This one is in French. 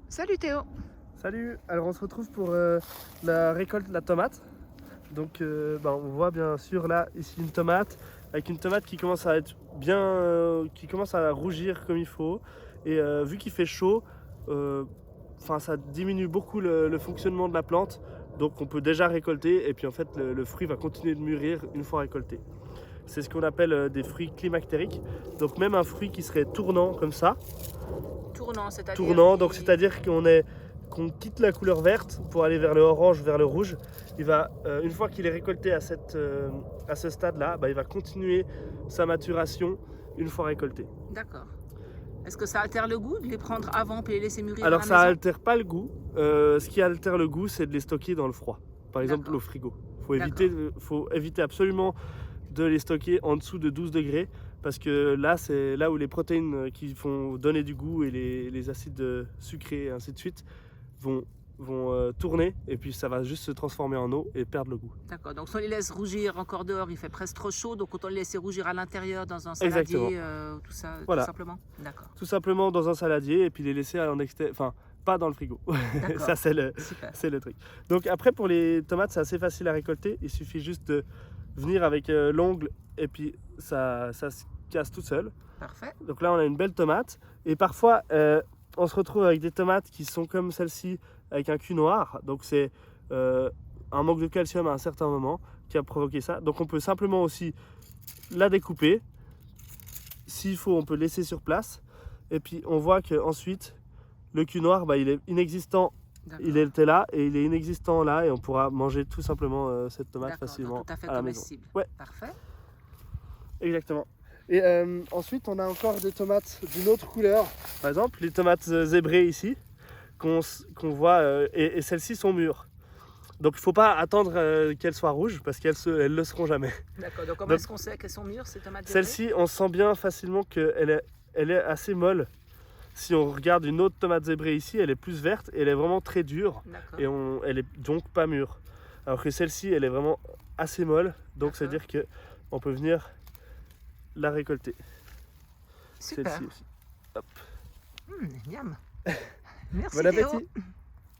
Salut Théo. Salut, alors on se retrouve pour la récolte de la tomate. Donc on voit bien sûr là ici une tomate avec une tomate qui commence à être bien, qui commence à rougir comme il faut. Et vu qu'il fait chaud, ça diminue beaucoup le fonctionnement de la plante. Donc on peut déjà récolter et puis en fait le fruit va continuer de mûrir une fois récolté. C'est ce qu'on appelle des fruits climactériques. Donc même un fruit qui serait tournant comme ça, Tournant, c'est-à-dire tournant, donc c'est-à-dire qu'on quitte la couleur verte pour aller vers le orange, vers le rouge. Il va, une fois qu'il est récolté à ce stade-là, il va continuer sa maturation une fois récolté. D'accord. Est-ce que ça altère le goût de les prendre avant puis les laisser mûrir Alors à la ça maison? altère pas le goût. Ce qui altère le goût, c'est de les stocker dans le froid. Par exemple D'accord. au frigo. Faut éviter absolument de les stocker en dessous de 12 degrés parce que là, c'est là où les protéines qui vont donner du goût et les acides sucrés et ainsi de suite vont tourner et puis ça va juste se transformer en eau et perdre le goût. D'accord. Donc si on les laisse rougir encore dehors, il fait presque trop chaud. Donc autant les laisser rougir à l'intérieur dans un Exactement. saladier, tout ça, Voilà. tout simplement. D'accord. Tout simplement dans un saladier et puis les laisser en extérieur, enfin pas dans le frigo. Ça c'est le truc. Donc après pour les tomates c'est assez facile à récolter. Il suffit juste de venir avec l'ongle et puis ça se casse tout seul. Parfait. Donc là on a une belle tomate et parfois on se retrouve avec des tomates qui sont comme celle-ci avec un cul noir. Donc c'est un manque de calcium à un certain moment qui a provoqué ça. Donc on peut simplement aussi la découper. S'il faut on peut laisser sur place et puis on voit que ensuite le cul noir il est inexistant. Il était là et il est inexistant là et on pourra manger tout simplement cette tomate facilement donc tout à fait à la maison. comestible. Ouais. Parfait. Exactement. Et ensuite on a encore des tomates d'une autre couleur. Par exemple les tomates zébrées ici qu'on voit et celles-ci sont mûres. Donc il ne faut pas attendre qu'elles soient rouges parce qu'elles le seront jamais. D'accord. Donc comment est-ce qu'on sait qu'elles sont mûres ces tomates zébrées? Celle-ci on sent bien facilement qu'elle est assez molle. Si on regarde une autre tomate zébrée ici, elle est plus verte et elle est vraiment très dure et elle est donc pas mûre. Alors que celle-ci, elle est vraiment assez molle, donc c'est à dire que on peut venir la récolter. Super. Celle-ci aussi. Hop. Miam. Merci Bon Théo. appétit.